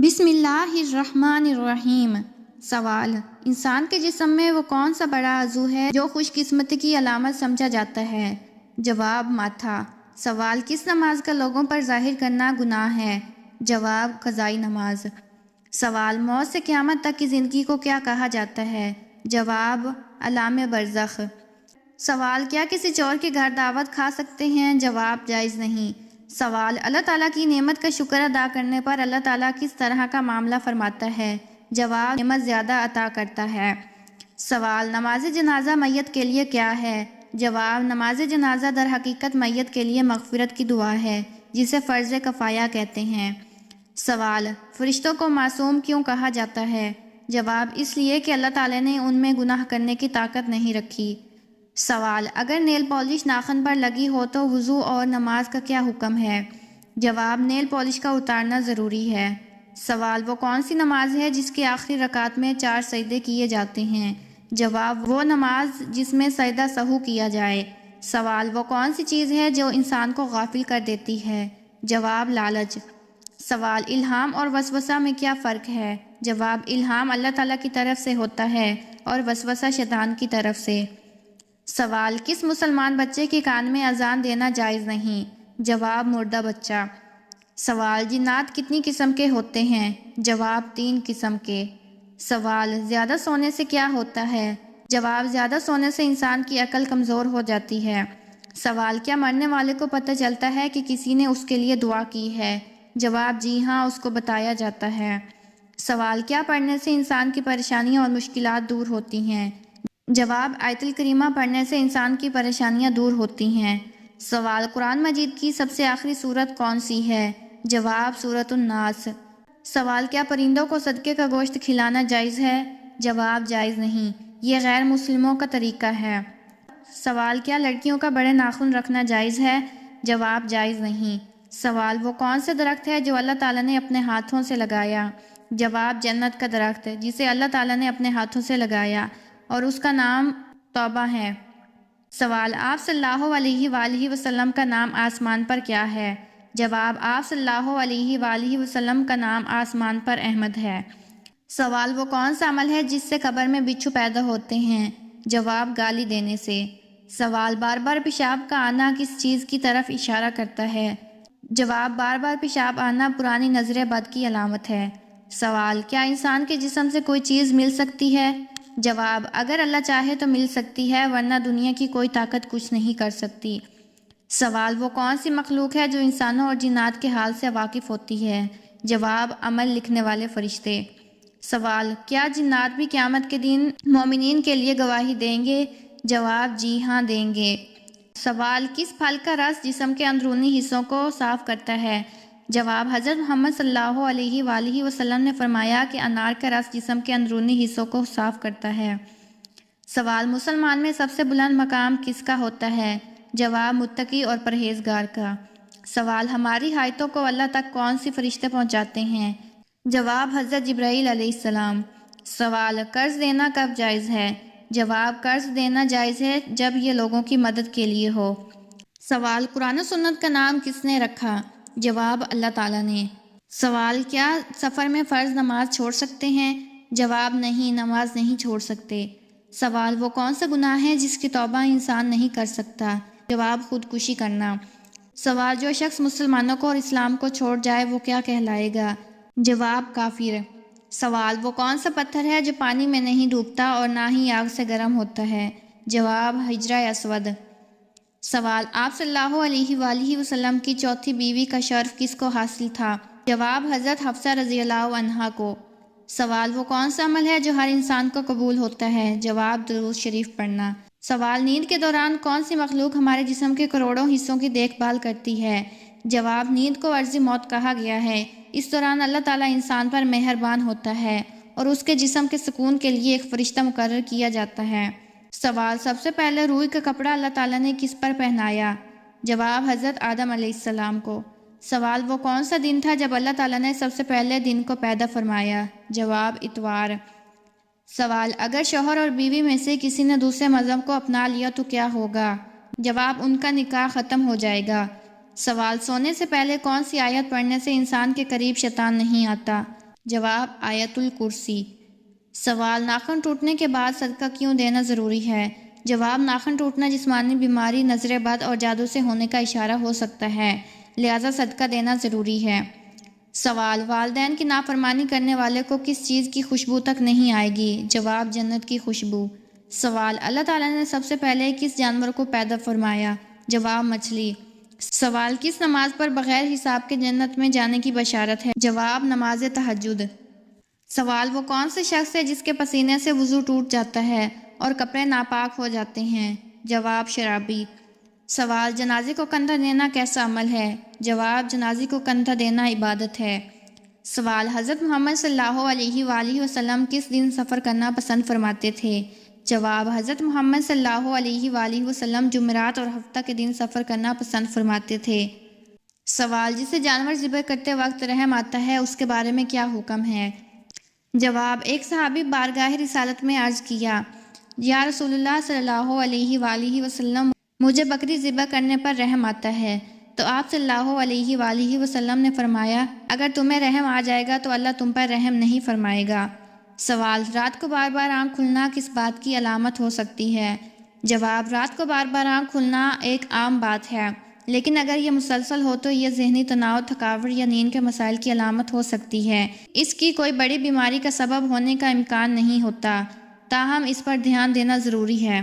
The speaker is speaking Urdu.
بسم اللہ الرحمن الرحیم۔ سوال: انسان کے جسم میں وہ کون سا بڑا عضو ہے جو خوش قسمتی کی علامت سمجھا جاتا ہے؟ جواب: ماتھا۔ سوال: کس نماز کا لوگوں پر ظاہر کرنا گناہ ہے؟ جواب: قضائی نماز۔ سوال: موت سے قیامت تک کی زندگی کو کیا کہا جاتا ہے؟ جواب: عالم برزخ۔ سوال: کیا کسی چور کے گھر دعوت کھا سکتے ہیں؟ جواب: جائز نہیں۔ سوال: اللہ تعالیٰ کی نعمت کا شکر ادا کرنے پر اللہ تعالیٰ کس طرح کا معاملہ فرماتا ہے؟ جواب: نعمت زیادہ عطا کرتا ہے۔ سوال: نماز جنازہ میت کے لیے کیا ہے؟ جواب: نماز جنازہ در حقیقت میت کے لیے مغفرت کی دعا ہے جسے فرض کفایہ کہتے ہیں۔ سوال: فرشتوں کو معصوم کیوں کہا جاتا ہے؟ جواب: اس لیے کہ اللہ تعالیٰ نے ان میں گناہ کرنے کی طاقت نہیں رکھی۔ سوال: اگر نیل پالش ناخن پر لگی ہو تو وضو اور نماز کا کیا حکم ہے؟ جواب: نیل پالش کا اتارنا ضروری ہے۔ سوال: وہ کون سی نماز ہے جس کی آخری رکعت میں 4 سجدے کیے جاتے ہیں؟ جواب: وہ نماز جس میں سجدہ سہو کیا جائے۔ سوال: وہ کون سی چیز ہے جو انسان کو غافل کر دیتی ہے؟ جواب: لالچ۔ سوال: الہام اور وسوسہ میں کیا فرق ہے؟ جواب: الہام اللہ تعالیٰ کی طرف سے ہوتا ہے اور وسوسہ شیطان کی طرف سے۔ سوال: کس مسلمان بچے کے کان میں اذان دینا جائز نہیں؟ جواب: مردہ بچہ۔ سوال: جنات کتنی قسم کے ہوتے ہیں؟ جواب: 3 قسم کے۔ سوال: زیادہ سونے سے کیا ہوتا ہے؟ جواب: زیادہ سونے سے انسان کی عقل کمزور ہو جاتی ہے۔ سوال: کیا مرنے والے کو پتہ چلتا ہے کہ کسی نے اس کے لیے دعا کی ہے؟ جواب: جی ہاں، اس کو بتایا جاتا ہے۔ سوال: کیا پڑھنے سے انسان کی پریشانیاں اور مشکلات دور ہوتی ہیں؟ جواب: آیت الکریمہ پڑھنے سے انسان کی پریشانیاں دور ہوتی ہیں۔ سوال: قرآن مجید کی سب سے آخری سورت کون سی ہے؟ جواب: سورۃ الناس۔ سوال: کیا پرندوں کو صدقے کا گوشت کھلانا جائز ہے؟ جواب: جائز نہیں، یہ غیر مسلموں کا طریقہ ہے۔ سوال: کیا لڑکیوں کا بڑے ناخن رکھنا جائز ہے؟ جواب: جائز نہیں۔ سوال: وہ کون سے درخت ہے جو اللہ تعالیٰ نے اپنے ہاتھوں سے لگایا؟ جواب: جنت کا درخت جسے اللہ تعالیٰ نے اپنے ہاتھوں سے لگایا اور اس کا نام توبہ ہے۔ سوال: آپ صلی اللہ علیہ وآلہ وسلم کا نام آسمان پر کیا ہے؟ جواب: آپ صلی اللہ علیہ وآلہ وسلم کا نام آسمان پر احمد ہے۔ سوال: وہ کون سا عمل ہے جس سے قبر میں بچھو پیدا ہوتے ہیں؟ جواب: گالی دینے سے۔ سوال: بار بار پیشاب کا آنا کس چیز کی طرف اشارہ کرتا ہے؟ جواب: بار بار پیشاب آنا پرانی نظر بد کی علامت ہے۔ سوال: کیا انسان کے جسم سے کوئی چیز مل سکتی ہے؟ جواب: اگر اللہ چاہے تو مل سکتی ہے، ورنہ دنیا کی کوئی طاقت کچھ نہیں کر سکتی۔ سوال: وہ کون سی مخلوق ہے جو انسانوں اور جنات کے حال سے واقف ہوتی ہے؟ جواب: عمل لکھنے والے فرشتے۔ سوال: کیا جنات بھی قیامت کے دن مومنین کے لیے گواہی دیں گے؟ جواب: جی ہاں، دیں گے۔ سوال: کس پھل کا رس جسم کے اندرونی حصوں کو صاف کرتا ہے؟ جواب: حضرت محمد صلی اللہ علیہ وآلہ وسلم نے فرمایا کہ انار کا رس جسم کے اندرونی حصوں کو صاف کرتا ہے۔ سوال: مسلمان میں سب سے بلند مقام کس کا ہوتا ہے؟ جواب: متقی اور پرہیزگار کا۔ سوال: ہماری حاجتوں کو اللہ تک کون سی فرشتے پہنچاتے ہیں؟ جواب: حضرت جبرائیل علیہ السلام۔ سوال: قرض دینا کب جائز ہے؟ جواب: قرض دینا جائز ہے جب یہ لوگوں کی مدد کے لیے ہو۔ سوال: قرآن و سنت کا نام کس نے رکھا؟ جواب: اللہ تعالیٰ نے۔ سوال: کیا سفر میں فرض نماز چھوڑ سکتے ہیں؟ جواب: نہیں، نماز نہیں چھوڑ سکتے۔ سوال: وہ کون سا گناہ ہے جس کی توبہ انسان نہیں کر سکتا؟ جواب: خودکشی کرنا۔ سوال: جو شخص مسلمانوں کو اور اسلام کو چھوڑ جائے وہ کیا کہلائے گا؟ جواب: کافر۔ سوال: وہ کون سا پتھر ہے جو پانی میں نہیں ڈوبتا اور نہ ہی آگ سے گرم ہوتا ہے؟ جواب: حجرہ اسود۔ سوال: آپ صلی اللہ علیہ وآلہ وسلم کی چوتھی بیوی کا شرف کس کو حاصل تھا؟ جواب: حضرت حفصہ رضی اللہ عنہا کو۔ سوال: وہ کون سا عمل ہے جو ہر انسان کو قبول ہوتا ہے؟ جواب: درود شریف پڑھنا۔ سوال: نیند کے دوران کون سی مخلوق ہمارے جسم کے کروڑوں حصوں کی دیکھ بھال کرتی ہے؟ جواب: نیند کو عرضی موت کہا گیا ہے۔ اس دوران اللہ تعالیٰ انسان پر مہربان ہوتا ہے اور اس کے جسم کے سکون کے لیے ایک فرشتہ مقرر کیا جاتا ہے۔ سوال: سب سے پہلے روئی کا کپڑا اللہ تعالیٰ نے کس پر پہنایا؟ جواب: حضرت آدم علیہ السلام کو۔ سوال: وہ کون سا دن تھا جب اللہ تعالیٰ نے سب سے پہلے دن کو پیدا فرمایا؟ جواب: اتوار۔ سوال: اگر شوہر اور بیوی میں سے کسی نے دوسرے مذہب کو اپنا لیا تو کیا ہوگا؟ جواب: ان کا نکاح ختم ہو جائے گا۔ سوال: سونے سے پہلے کون سی آیت پڑھنے سے انسان کے قریب شیطان نہیں آتا؟ جواب آیت الکرسی۔ سوال ناخن ٹوٹنے کے بعد صدقہ کیوں دینا ضروری ہے؟ جواب ناخن ٹوٹنا جسمانی بیماری، نظر بد اور جادو سے ہونے کا اشارہ ہو سکتا ہے، لہذا صدقہ دینا ضروری ہے۔ سوال والدین کی نافرمانی کرنے والے کو کس چیز کی خوشبو تک نہیں آئے گی؟ جواب جنت کی خوشبو۔ سوال اللہ تعالیٰ نے سب سے پہلے کس جانور کو پیدا فرمایا؟ جواب مچھلی۔ سوال کس نماز پر بغیر حساب کے جنت میں جانے کی بشارت ہے؟ جواب نماز تہجد۔ سوال وہ کون سے شخص ہے جس کے پسینے سے وضو ٹوٹ جاتا ہے اور کپڑے ناپاک ہو جاتے ہیں؟ جواب شرابی۔ سوال جنازے کو کندھا دینا کیسا عمل ہے؟ جواب جنازے کو کندھا دینا عبادت ہے۔ سوال حضرت محمد صلی اللہ علیہ وآلہ وسلم کس دن سفر کرنا پسند فرماتے تھے؟ جواب حضرت محمد صلی اللہ علیہ وآلہ وسلم جمعرات اور ہفتہ کے دن سفر کرنا پسند فرماتے تھے۔ سوال جسے جانور ذبح کرتے وقت رحم آتا ہے اس کے بارے میں کیا حکم ہے؟ جواب ایک صحابی بارگاہ رسالت میں عرض کیا، یا رسول اللہ صلی اللہ علیہ وآلہ وسلم مجھے بکری ذبح کرنے پر رحم آتا ہے، تو آپ صلی اللہ علیہ وآلہ وسلم نے فرمایا اگر تمہیں رحم آ جائے گا تو اللہ تم پر رحم نہیں فرمائے گا۔ سوال رات کو بار بار آنکھ کھلنا کس بات کی علامت ہو سکتی ہے؟ جواب رات کو بار بار آنکھ کھلنا ایک عام بات ہے، لیکن اگر یہ مسلسل ہو تو یہ ذہنی تناؤ، تھکاوٹ یا نیند کے مسائل کی علامت ہو سکتی ہے۔ اس کی کوئی بڑی بیماری کا سبب ہونے کا امکان نہیں ہوتا، تاہم اس پر دھیان دینا ضروری ہے۔